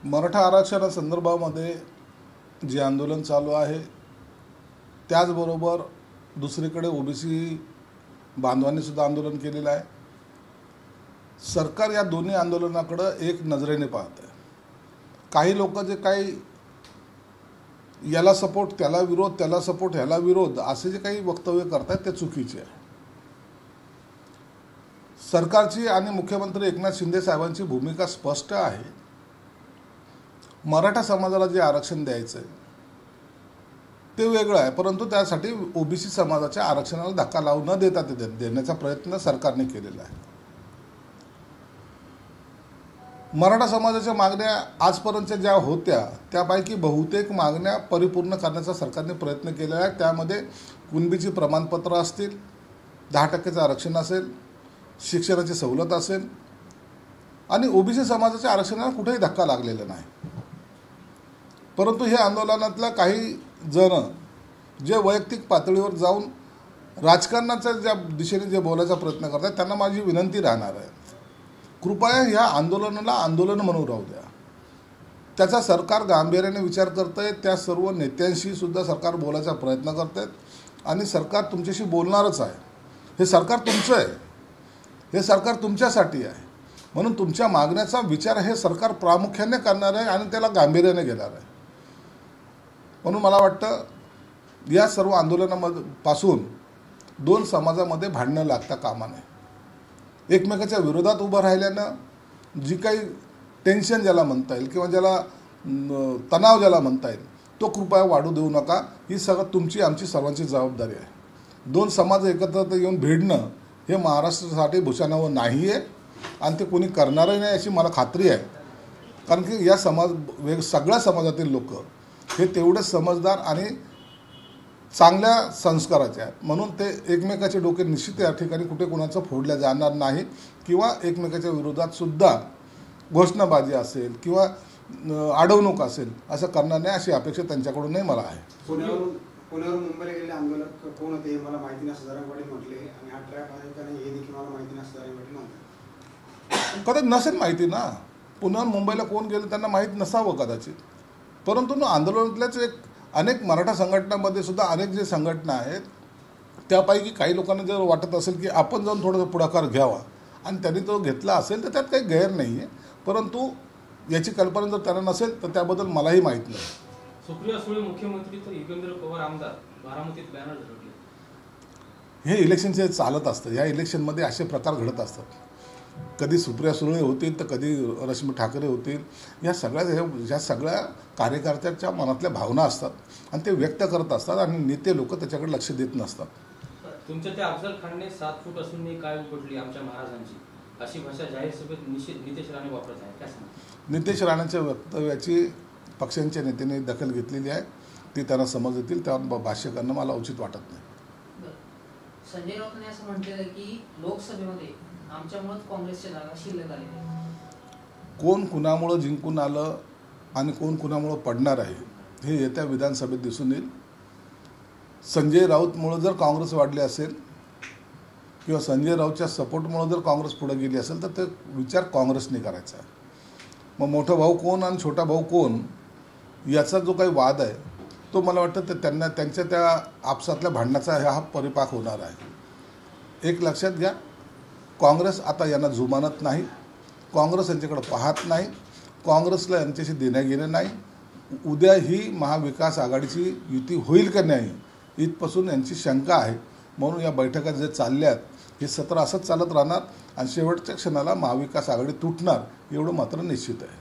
मराठा आरक्षणासंदर्भामध्ये जे आंदोलन चालू आहे त्याचबरोबर दुसरीकडे ओबीसी बांधवांनी सुद्धा आंदोलन केलेलं आहे। सरकार या दोन्ही आंदोलनाकडे एक नजरेने पाहत आहे। काही लोक जे काही याला सपोर्ट त्याला विरोध, त्याला सपोर्ट ह्याला विरोध असे जे काही वक्तव्य करतात ते चुकीचे आहे। सरकारची आणि मुख्यमंत्री एकनाथ शिंदे साहेबांची भूमिका स्पष्ट आहे। मराठा समाजाला जे आरक्षण द्यायचं आहे ते वेगळं आहे, परंतु त्यासाठी ओबीसी समाजाच्या आरक्षणाला धक्का लावू न देता ते देण्याचा प्रयत्न सरकारने केलेला आहे। मराठा समाजाच्या मागण्या आजपर्यंत ज्या होत्या त्यापैकी बहुतेक मागण्या परिपूर्ण करण्याचा सरकारने प्रयत्न केलेला आहे। त्यामध्ये कुणबीची प्रमाणपत्र असतील, 10% आरक्षण असेल, शिक्षणाची सवलत असेल आणि ओबीसी समाजाच्या आरक्षणाला कुठेही धक्का लागलेला नाही। परंतु हे आंदोलनातल्या काही जण जे वैयक्तिक पातळीवर जाऊन राजकारणाच्या ज्या दिशेने जे बोलायचा प्रयत्न करतात त्यांना माझी विनंती राहणार आहे, कृपया ह्या आंदोलनाला आंदोलन म्हणून राहू द्या। त्याचा सरकार गांभीर्याने विचार करतंय, त्या सर्व नेत्यांशी सुद्धा सरकार बोलायचा प्रयत्न करतंय आणि सरकार तुमच्याशी बोलणारच आहे। हे सरकार तुमचं आहे, हे सरकार तुमच्यासाठी आहे, म्हणून तुमच्या मागण्याचा विचार हे सरकार प्रामुख्याने करणार आहे आणि त्याला गांभीर्याने घेणार आहे। म्हणून मला वाटतं या सर्व आंदोलनापासून दोन समाजामध्ये भांडणं लागता कामा नये। एकमेकाच्या विरोधात उभं राहिल्यानं जी काही टेन्शन ज्याला म्हणता येईल किंवा ज्याला तणाव ज्याला म्हणता येईल तो कृपया वाढू देऊ नका। ही सगळं तुमची आमची सर्वांची जबाबदारी आहे। दोन समाज एकत्र येऊन भिडणं हे महाराष्ट्रासाठी भूषणावं नाही आहे आणि ते कोणी करणारही नाही अशी मला खात्री आहे, कारण की या सगळ्या समाजातील लोक हे तेवढे समजदार आणि चांगल्या संस्काराचे आहेत, म्हणून ते एकमेकाचे डोके निश्चित या ठिकाणी कुठे कोणाचं फोडल्या जाणार नाही किंवा एकमेकाच्या विरोधात सुद्धा घोषणाबाजी असेल किंवा अडवणूक असेल असं करणार नाही अशी अपेक्षा त्यांच्याकडूनही मला आहे। पुण्यावरून मुंबईला गेलेले आंदोलक कोण होते मला माहिती नाही, सदाराम पाटील म्हटले आणि हा ट्रॅप आहे का नाही हे देखील मला माहिती नाही, सदाराम पाटील म्हणतात। कदाचित नसेल माहिती ना, पुण्याहून मुंबईला कोण गेले त्यांना माहीत नसावं कदाचित, परंतु आंदोलनातल्याच एक अनेक मराठा संघटनांमध्ये सुद्धा अनेक जे संघटना आहेत त्यापैकी काही लोकांना जर वाटत असेल की आपण जाऊन थोडासा पुढाकार घ्यावा आणि त्यांनी तो घेतला असेल तर त्यात काही गैर नाही आहे, परंतु याची कल्पना जर त्यांना नसेल तर त्याबद्दल मलाही माहीत नाही। सुप्रिया सुळे मुख्यमंत्री तर युगेंद्र पवार आमदार बारामतीत बॅनर झळकले। हे इलेक्शनचे चालत असतं, या इलेक्शनमध्ये असे प्रकार घडत असतात। कधी सुप्रिया सुळे होतील तर कधी रश्मी ठाकरे होतील, या सगळ्या कार्यकर्त्यांच्या मनातल्या भावना असतात आणि ते व्यक्त करत असतात आणि नेते लोक त्याच्याकडे लक्ष देत नसतात। तुमच्या त्या अफजल खानने 7 फूट असून काय उपटली आमच्या महाराजांची अशी भाषा जाहीर सभेत नितेश राणे वापरत आहे, काय सांगता? नितेश राणेच्या वक्तव्याची पक्षांच्या नेत्यांनी दखल घेतलेली आहे, ती त्यांना समज येतील त्यावर भाष्य करणं मला उचित वाटत नाही। संजय राऊतांनी असं म्हटलेलं की लोकसभेमध्ये आमच्यामुळेच काँग्रेसच्या जागा शिल्लक आलेल्या, कोण कुणामुळं जिंकून आलं आणि कोण कुणामुळं पडणार आहे हे येत्या विधानसभेत दिसून येईल। संजय राऊतमुळं जर काँग्रेस वाढली असेल किंवा संजय राऊतच्या सपोर्टमुळं जर काँग्रेस पुढे गेली असेल तर ते विचार काँग्रेसने करायचा आहे। मग मोठा भाऊ कोण आणि छोटा भाऊ कोण याचा जो काही वाद आहे तो मला वाटतं ते त्यांच्या त्या आपसातल्या भांडणाचा हा परिपाक होणार आहे। एक लक्षात घ्या, काँग्रेस आता यांना जुमानत नाही, काँग्रेस यांच्याकडे पाहत नाही, काँग्रेसला यांच्याशी देणंघेणं नाही। उद्या ही महाविकास आघाडीची युती होईल का नाही इथपासून यांची शंका आहे, म्हणून या बैठका जे चालल्यात हे सत्र असंच चालत राहणार आणि शेवटच्या क्षणाला महाविकास आघाडी तुटणार एवढं मात्र निश्चित आहे।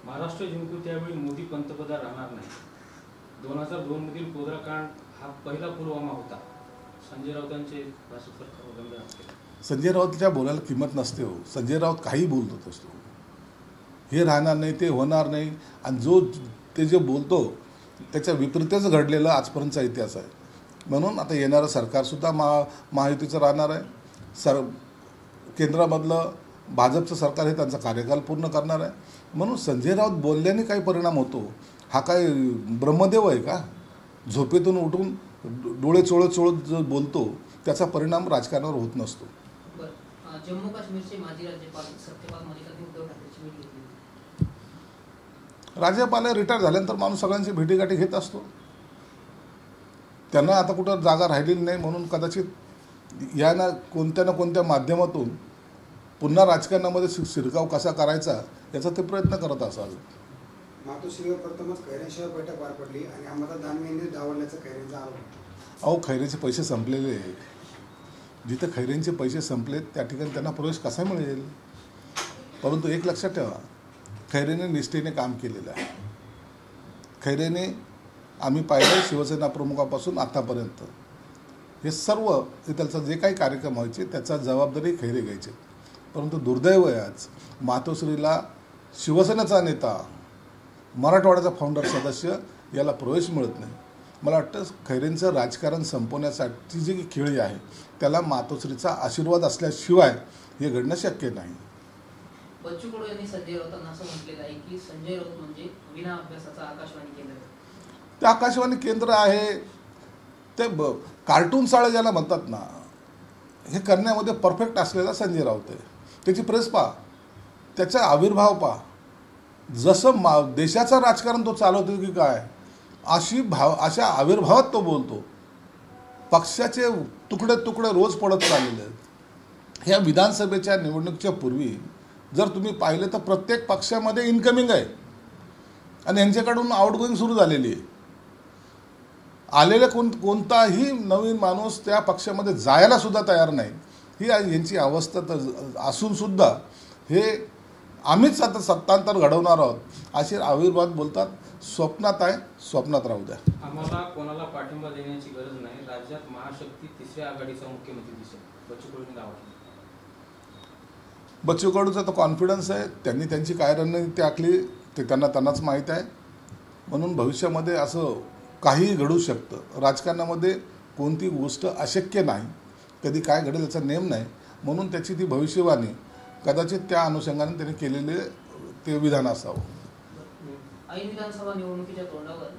महाराष्ट्र जिंकू त्यावेळी मोदी पंतप्रधान राहणार नाही, 2002 मधील गोधराकांड हा पहिला पुलवामा होता, संजय राऊतांचे संजय राऊतच्या बोलायला किंमत नसते हो। संजय राऊत काही बोलतो असतो, हे राहणार नाही ते होणार नाही आणि ते जे बोलतो त्याच्या विपरीतच घडलेला आजपर्यंतचा इतिहास आहे। म्हणून आता येणारं सरकारसुद्धा महायुतीचं राहणार आहे, केंद्रामधलं भाजपचं सरकार हे त्यांचा कार्यकाल पूर्ण करणार आहे। म्हणून संजय राऊत बोलल्याने काही परिणाम होतो, हा काय ब्रह्मदेव आहे का? झोपेतून उठून डोळे चोळत जो बोलतो त्याचा परिणाम राजकारणावर होत नसतो। जम्मू काश्मीरचे माजी राज्यपाल सत्यपाल मलिक यांनी उद्धव ठाकरेंची भेट घेतली, राज्यपाल रिटायर झाल्यानंतर माणूस सगळ्यांची भेटीगाठी घेत असतो. त्यांना आता कुठं जागा राहिलेली नाही म्हणून कदाचित या ना कोणत्या माध्यमातून पुन्हा राजकारणामध्ये शिरकाव कसा करायचा याचा ते प्रयत्न करत असावे. मातोश्रीवर प्रथमच खैरेंशिवाय बैठक पार पडली आणि अंबादास दानवे यांनी डावलल्याचा खैरेंचा आरोप. अहो, खैरेचे पैसे संपलेले आहे. जिथे खैरेंचे पैसे संपलेत त्या ठिकाणी त्यांना प्रवेश कसा मिळेल. परंतु एक लक्षात ठेवा, खैरेने निष्ठेने काम केलेलं आहे. खैरेने आम्ही पाहिलं शिवसेना प्रमुखापासून आतापर्यंत हे सर्व त्याचा जे काही कार्यक्रम व्हायचे त्याचा जबाबदारी खैरे घ्यायचे. परंतु दुर्दैव आहे आज मातोश्रीला शिवसेनेचा नेता, मराठवाड्याचा फाउंडर सदस्य याला प्रवेश मिळत नाही. मला वाटतं खैरेंचं राजकारण संपवण्यासाठी जी खेळी आहे त्याला मातोश्रीचा आशीर्वाद असल्याशिवाय हे घडणं शक्य नाही. बच्चू कडू यांनी संजय राऊतांना असं म्हटलेलं आहे की संजय राऊत म्हणजे विना अभ्यासाचा आकाशवाणी केंद्र. ते आकाशवाणी केंद्र आहे, ते कार्टून साळे ज्याला म्हणतात ना, हे करण्यामध्ये परफेक्ट असलेला संजय राऊत आहे. त्याची प्रेस पहा, त्याचा आविर्भाव पहा, जसं देशाचं राजकारण तो चालवतो की काय अशा आविर्भावात तो बोलतो. पक्षाचे तुकडे तुकडे रोज पडत चाललेले आहेत. ह्या विधानसभेच्या निवडणुकीच्या पूर्वी जर तुम्ही पाहिलं तर प्रत्येक पक्षामध्ये इन्कमिंग आहे आणि यांच्याकडून आउटगोईंग सुरू झालेली आहे. आलेले कोणताही नवीन माणूस त्या पक्षामध्ये जायला सुद्धा तयार नाही. ही यांची अवस्था तर असून सुद्धा हे आम्हीच आता सत्तांतर घडवणार आहोत असे आविर्भाव बोलतात. स्वप्नात आहे, स्वप्नात राहू द्या. आम्हाला कोणाला पाठिंबा देण्याची गरज नाही. राज्यात महाशक्ती तिसऱ्या आघाडीचा मुख्यमंत्री दिसेल, बच्चू कडूंनी दावा केला. बच्चू कडूचा तो कॉन्फिडन्स आहे. त्यांनी त्यांची काय रणनीती आखली ते त्यांनाच माहीत आहे. म्हणून भविष्यामध्ये असं काहीही घडू शकतं. राजकारणामध्ये कोणती गोष्ट अशक्य नाही. कधी काय घडेल याचा नेम नाही. म्हणून त्याची ती भविष्यवाणी कदाचित त्या अनुषंगाने त्यांनी केलेले ते विधान असावं. ऐन विधानसभा निवडणुकीच्या तोंडावर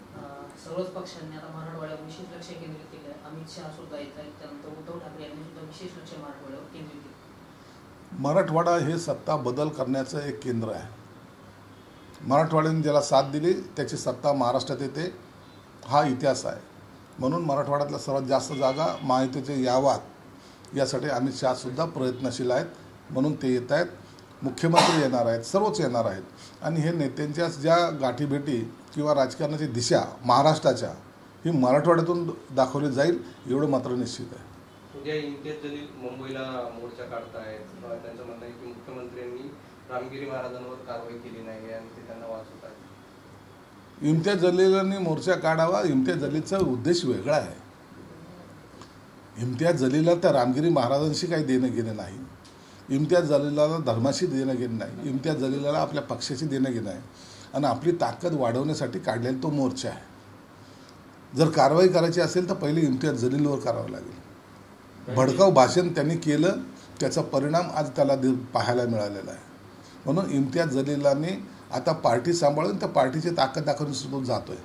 सर्वच पक्षांनी आता मराठवाड्यावर विशेष लक्ष केंद्रित केलं आहे. अमित शहा सुद्धा येत आहेत, त्यानंतर उद्धव ठाकरे यांनी सुद्धा विशेष लक्ष मराठवाड्यावर केंद्रित केलं. मराठवाडा हे सत्ता बदल करण्याचं एक केंद्र आहे. मराठवाड्याने ज्याला साथ दिली त्याची सत्ता महाराष्ट्रात येते हा इतिहास आहे. म्हणून मराठवाड्यातल्या सर्वात जास्त जागा महायुतीचे याव्यात यासाठी अमित शहासुद्धा प्रयत्नशील आहेत. म्हणून ते येत आहेत. मुख्यमंत्री येणार आहेत, सर्वच येणार आहेत. आणि हे नेत्यांच्या ज्या गाठीभेटी किंवा राजकारणाची दिशा महाराष्ट्राच्या ही मराठवाड्यातून दाखवली जाईल एवढं मात्र निश्चित आहे. उद्या इम्तियाज जलील मुंबईला मोर्चा काढतायत. त्यांचं म्हणणं आहे की मुख्यमंत्र्यांनी रामगिरी महाराजांवर कारवाई केली नाही आणि ते त्यांना वाचवत आहेत. इम्तियाज जलीलांनी मोर्चा काढावा. इम्तियाज जलीलचा उद्देश वेगळा आहे. इम्तियाज जलीलला त्या रामगिरी महाराजांशी काही देणं घेणं नाही. इम्तियाज जलीलाला धर्माशी देणं घेणं नाही. इम्तियाज जलीलाला आपल्या पक्षाशी देणं घेणं आहे आणि आपली ताकद वाढवण्यासाठी काढलेला तो मोर्चा आहे. जर कारवाई करायची असेल तर पहिले इम्तियाज जलीलवर करावं लागेल. भडकाऊ भाषण त्यांनी केलं, त्याचा परिणाम आज त्याला पाहायला मिळालेला आहे. म्हणून इम्तियाज जलीलांनी आता पार्टी सांभाळून त्या पार्टीची ताकद दाखवून सुद्धा जातो आहे.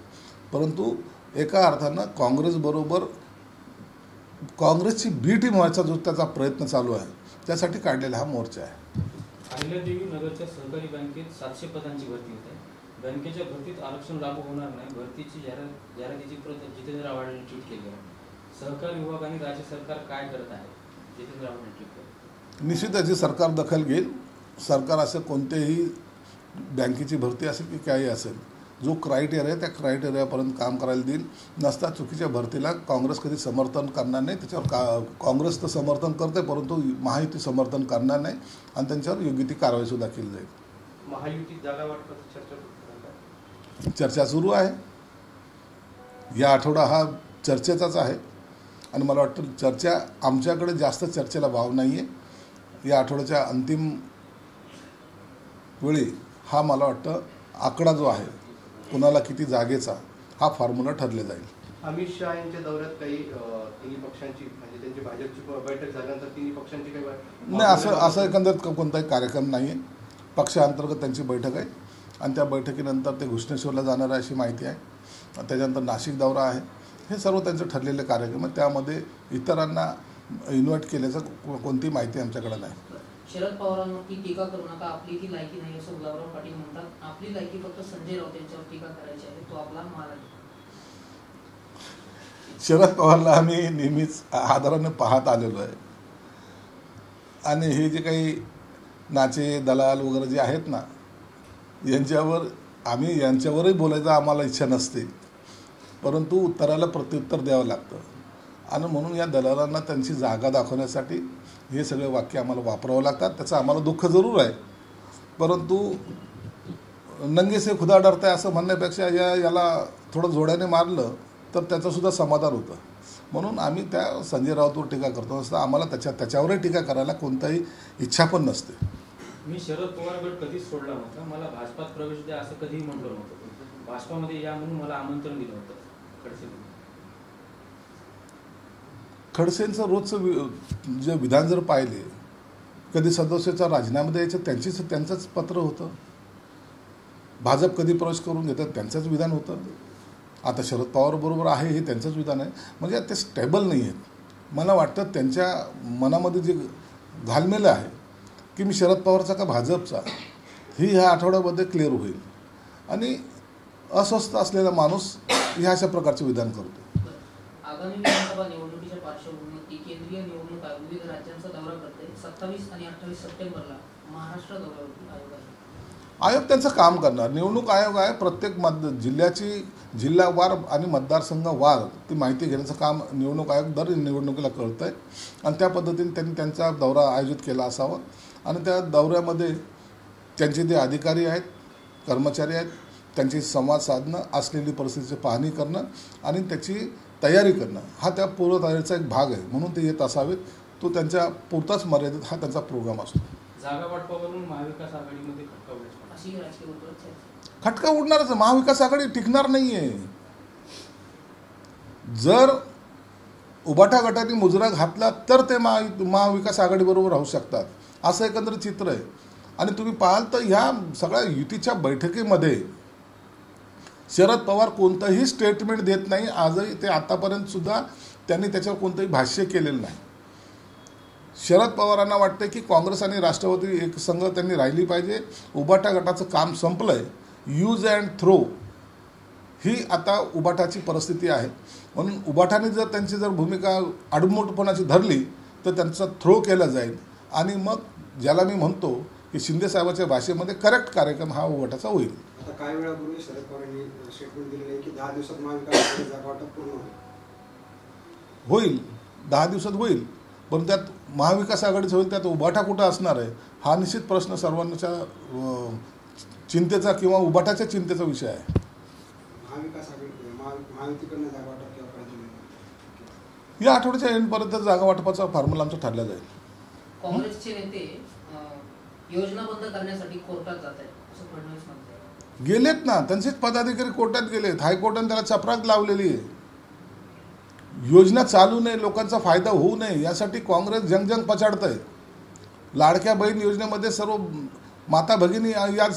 परंतु एका अर्थानं काँग्रेसबरोबर काँग्रेसची बी टीम व्हायचा जो त्याचा प्रयत्न चालू आहे त्यासाठी काढलेला हा मोर्चा आहे. अहिल्यादेवी नगरच्या सहकारी बँकेत 700 पदांची भरती होत आहे. बँकेच्या भरतीत आरक्षण लागू होणार नाही. भरतीची जाहिरातीची प्रत जितेंद्र आव्हाडांनी ट्विट केली आहे. सहकार विभाग आणि राज्य सरकार काय करत आहे? जितेंद्र आव्हाडांनी ट्विट केलं. निश्चित याची सरकार दखल घेईल. सरकार असं कोणतेही बँकेची भरती असेल की काही असेल जो क्रायटेरिया आहे त्या क्रायटेरियापर्यंत काम करायला देईल. नसता चुकीच्या भरतीला काँग्रेस कधी समर्थन करणार नाही. त्याच्यावर काँग्रेस तर समर्थन करते परंतु महायुती समर्थन करणार नाही आणि त्यांच्यावर योग्य ती कारवाईसुद्धा केली जाईल. महायुतीत जागा वाटपाची चर्चा सुरू आहे. या आठवडा हा चर्चेचाच आहे आणि मला वाटतं चर्चा आमच्याकडे जास्त चर्चेला वाव नाही आहे. या आठवड्याच्या अंतिम वेळी हा मला वाटतं आकडा जो आहे कुणाला किती जागेचा हा फॉर्म्युला ठरले जाईल. अमित शहा यांच्या दौऱ्यात काही तिन्ही पक्षांची म्हणजे त्यांची भाजपची बैठक झाल्यानंतर तिन्ही पक्षांची काही नाही असं एकंदरीत कोणताही कार्यक्रम नाही आहे. पक्षांतर्गत त्यांची बैठक आहे आणि त्या बैठकीनंतर ते घुश्मेश्वरला जाणार आहे अशी माहिती आहे. त्याच्यानंतर नाशिक दौरा आहे. हे सर्व त्यांचे ठरलेले कार्यक्रम आहे. त्यामध्ये इतरांना इन्व्हाइट केल्याचं कोणतीही माहिती आमच्याकडे नाही. शरद पवारांवरती टीका करू नका, आपली ती लायकी नाही असं गुलाबराव पाटील म्हणतात. आपली लायकी फक्त संजय राऊत यांच्यावर टीका करायची आहे, तो आपला माल आहे. शरद पवारला आम्ही नेहमीच आदराने पाहत आलेलो आहे आणि हे जे काही नाचे दलाल वगैरे जे आहेत ना, यांच्यावरही बोलायचं आम्हाला इच्छा नसते, परंतु उत्तराला प्रत्युत्तर द्यावं लागतं आणि म्हणून या दलालांना त्यांची जागा दाखवण्यासाठी हे सगळे वाक्य आम्हाला वापरावं लागतात. त्याचं आम्हाला दुःख जरूर आहे, परंतु नंगे से खुदा डरता है असं म्हणण्यापेक्षा याला थोडं जोड्याने मारलं तर त्याचंसुद्धा समाधान होतं. म्हणून आम्ही त्या संजय राऊतवर टीका करतो असता आम्हाला त्याच्यावरही टीका करायला कोणताही इच्छा पण नसते. मी शरद पवार गट कधीच सोडला नव्हता, मला भाजपात प्रवेश द्या असं कधीही म्हटलं नव्हतं. भाजपामध्ये या म्हणून मला आमंत्रण दिलं होतं खडसेंचं रोजचं जे विधान जर पाहिले, कधी सदस्याचा राजीनामा द्यायचं त्यांचंच पत्र होतं, भाजप कधी प्रवेश करून घेतात त्यांचंच विधान होतं. आता शरद पवार बरोबर आहे हे त्यांचंच विधान आहे. म्हणजे ते स्टेबल नाही आहेत. मला वाटतं त्यांच्या मनामध्ये जे घालमेलं आहे की मी शरद पवारचा का भाजपचा, ही ह्या आठवड्यामध्ये क्लिअर होईल आणि अस्वस्थ असलेला माणूस ह्या अशा प्रकारचे विधान करतो. आगामी विधानसभा निवडणुकीच्या पार्श्वभूमीवरती केंद्रीय निवडणूक आयोग विविध राज्यांचा दौरा करते. 27 आणि 28 सप्टेंबरला महाराष्ट्र दौऱ्यावरती आयोग आहे. आयोग त्यांचं काम करणार. निवडणूक आयोग आहे, प्रत्येक जिल्हावार आणि मतदारसंघवार ती माहिती घेण्याचं काम निवडणूक आयोग दर निवडणुकीला कळतं आहे आणि त्या पद्धतीने त्यांनी त्यांचा दौरा आयोजित केला असावा आणि त्या दौऱ्यामध्ये त्यांचे जे अधिकारी आहेत, कर्मचारी आहेत, त्यांची संवाद साधणं, असलेली परिस्थितीची पाहणी करणं आणि त्याची तयारी करणं हा त्या पूर्वतयारीचा एक भाग आहे. म्हणून ते येत असावेत. तो त्यांच्या पुरताच मर्यादित हा त्यांचा प्रोग्राम असतो. जागा वाटपावरून महाविकास आघाडीमध्ये खटका उडला अशी राजकीय वर्तुळात आहे. खटका उडणारच. महाविकास आघाडी टिकणार नाही आहे. जर उबाटा गटाने मुजरा घातला तर ते महाविकास आघाडीबरोबर राहू शकतात, असं एकंदरीत चित्र आहे. आणि तुम्ही पाहाल तर ह्या सगळ्या युतीच्या बैठकीमध्ये शरद पवार कोणतंही स्टेटमेंट देत नाही. आजही ते आतापर्यंतसुद्धा त्यांनी त्याच्यावर कोणतंही भाष्य केलेलं नाही. शरद पवारांना वाटते की काँग्रेस आणि राष्ट्रवादी एक संघ त्यांनी राहिली पाहिजे. उबाटा गटाचं काम संपलं आहे. यूज अँड थ्रो ही आता उबाटाची परिस्थिती आहे. म्हणून उबाटाने जर त्यांची भूमिका आडमुठपणाची धरली तर त्यांचा थ्रो केला जाईल आणि मग ज्याला मी म्हणतो की शिंदेसाहेबाच्या भाषेमध्ये करेक्ट कार्यक्रम हा उबाटाचा होईल. आता काही वेळापूर्वी शरद पवारांनी स्टेटमेंट दिलेलं आहे की 10 दिवसात महाविकास जागा वाटप पूर्ण होईल. 10 दिवसात होईल, पण त्यात महाविकास आघाडीचं होईल, त्यात उबाटा कुठं असणार आहे हा निश्चित प्रश्न सर्वांच्या चिंतेचा किंवा उबाटाच्या चिंतेचा विषय आहे. महाविकास आघाडी महायुतीकडनं जागा वाटप केव्हा करायचं या आठवड्याच्या एंडपर्यंत जागा वाटपाचा फॉर्म्युला आमचा ठरला जाईल. काँग्रेसचे नेते योजना बंद करण्यासाठी कोर्टात जात आहेत असं फडणवीस म्हणतात. गेलेत ना, त्यांचेच पदाधिकारी कोर्टात गेलेत. हायकोर्टाने त्याला चपराक लावलेली आहे. योजना चालू नये, लोकांचा फायदा होऊ नये यासाठी काँग्रेस जंग पछाडत आहे. लाडक्या बहीण योजनेमध्ये सर्व माता भगिनी या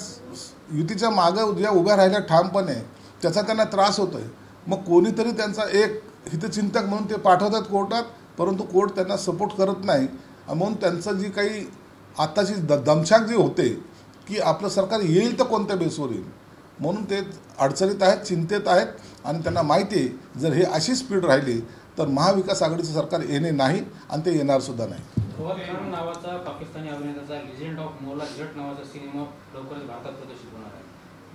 युतीच्या मागं ज्या उभ्या राहिल्या ठामपणे त्याचा त्यांना त्रास होतो आहे. मग कोणीतरी त्यांचा एक हितचिंतक म्हणून ते पाठवतात कोर्टात, परंतु कोर्ट त्यांना सपोर्ट करत नाही. म्हणून त्यांचं जी काही आत्ताची दमछाक जी होते की आपलं सरकार येईल तर कोणत्या बेसवर येईल, म्हणून ते अडचणीत आहेत, चिंतेत आहेत आणि त्यांना माहिती आहे जर हे अशी स्पीड राहिली तर महाविकास आघाडीचं सरकार येणे नाही आणि ते येणारसुद्धा नाही. फवाद खान नावाचा पाकिस्तानी अभिनेत्याचा लिजेंड ऑफ मोला जट नावाचा सिनेमा लवकरच भारतात प्रदर्शित होणार आहे.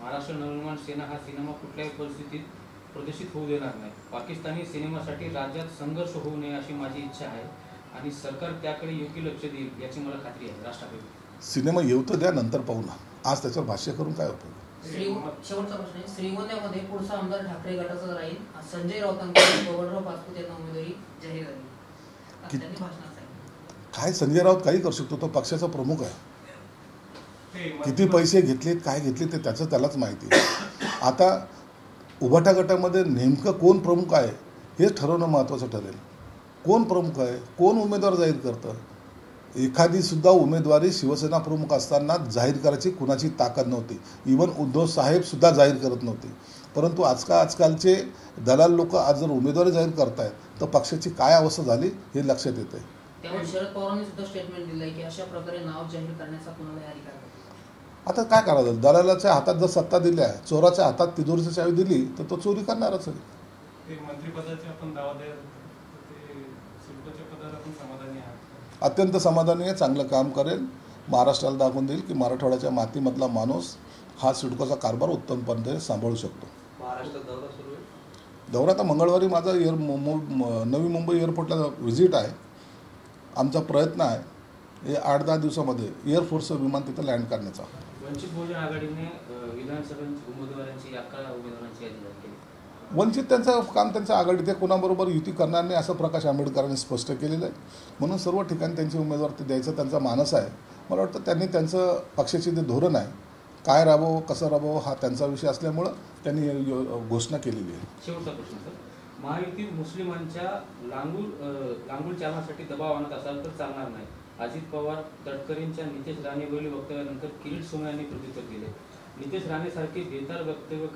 महाराष्ट्र नवनिर्माण सेना हा सिनेमा कुठल्याही परिस्थितीत प्रदर्शित होऊ देणार नाही. पाकिस्तानी सिनेमासाठी राज्यात संघर्ष होऊ नये अशी माझी इच्छा आहे आणि सरकार त्याकडे योग्य लक्ष देईल याची मला खात्री आहे. राष्ट्रपती सिनेमा येऊ तर द्या, नंतर पाहू ना. आज त्याच्यावर भाष्य करून काय उपयोग. शेवटचा प्रश्न आहे. श्रीगोंद्यामध्ये पुढचा आमदार ठाकरे गटाचा राहील. संजय राऊतांकडून बबनराव पाचपुते यांना उमेदवारी जाहीर झाली. त्यांनी भाषणात सांगितलं काय संजय राऊत काही करू शकतो, तो पक्षाचा प्रमुख आहे. किती पैसे घेतलेत, काय घेतले ते त्यालाच माहिती आहे. आता उभाटा गटामध्ये नेमकं कोण प्रमुख आहे हेच ठरवणं महत्त्वाचं ठरेल. कोण प्रमुख आहे, कोण उमेदवार जाहीर करतं. एखादीसुद्धा उमेदवारी शिवसेना प्रमुख असताना जाहीर करायची कुणाची ताकद नव्हती. इवन उद्धव साहेबसुद्धा जाहीर करत नव्हते. परंतु आजकालचे दलाल लोक आज जर उमेदवारी जाहीर करतायत तर पक्षाची काय अवस्था झाली हे लक्षात येतं आहे. त्यामुळे शरद पवारांनी सुद्धा स्टेटमेंट दिलंय की अशा प्रकारे नाव जाहीर करण्याचा कुणालाही अधिकार नाही. आता काय करायचं, दलालाच्या हातात जर सत्ता दिल्या, चोराच्या हातात तिजोरीची चावी दिली तर तो चोरी करणारच आहे. ते मंत्रिपदाचे आपण दावा द्या, ते सिडकोच्या पदावर आपण समाधानी आहात? अत्यंत समाधानी आहे, चांगलं काम करेल, महाराष्ट्राला दाखवून देईल की मराठवाड्याच्या मातीमधला माणूस हा सिडकोचा कारभार उत्तमपणे सांभाळू शकतो. महाराष्ट्रात दौरा सुरू आहे. दौरा आता मंगळवारी माझा नवी मुंबई एअरपोर्टला व्हिजिट आहे. आमचा प्रयत्न आहे हे 8-10 दिवसामध्ये एअरफोर्सचं विमान तिथं लँड करण्याचा. वंचित बहुजन आघाडीने विधानसभेच्या उमेदवारांची 11 उमेदवारांची यादी जाहीर केली. वंचित त्यांचं काम त्यांच्या आघाडीत ते कोणाबरोबर युती करणार नाही असं प्रकाश आंबेडकरांनी स्पष्ट केलेलं आहे. म्हणून सर्व ठिकाणी त्यांचे उमेदवार ते द्यायचा त्यांचा मानस आहे. मला वाटतं त्यांनी त्यांचं पक्षाचे जे धोरण आहे, काय राबवं कसं राबवं हा त्यांचा विषय असल्यामुळं त्यांनी घोषणा केलेली आहे. शेवटचा प्रश्न सर, महायुतीत मुस्लिमांच्या लांगूल चालण्यासाठी दबाव आणत असाल तर चालणार नाही. अजित पवार, तटकरेंच्या नितेश राणेवरील वक्तव्यानंतर किरीट सोमय्या यांनी प्रत्युत्तर दिले. नितेश राणेसारखे बेताल वक्तव्य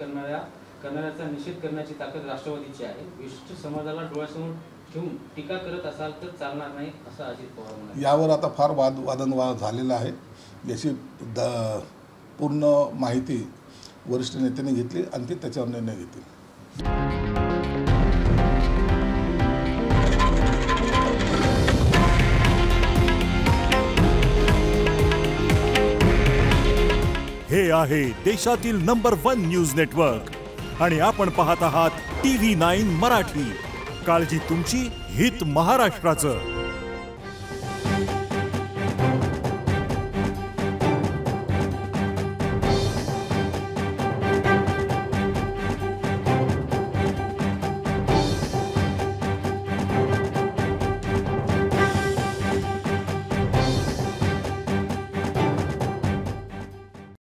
करणाऱ्याचा निषेध करण्याची ताकद राष्ट्रवादीची आहे. विशिष्ट समाजाला डोळ्यासमोर ठेवून टीका करत असाल तर चालणार नाही असं अजित पवार म्हणाले. यावर आता फार वादनवाद झालेला आहे. याची पूर्ण माहिती वरिष्ठ नेत्यांनी घेतली आणि ते त्याच्यावर निर्णय घेतील. हे आहे देशातील नंबर 1 न्यूज नेटवर्क आणि आपण पाहत आहात TV9 मराठी. काळजी तुमची, हित महाराष्ट्राचं.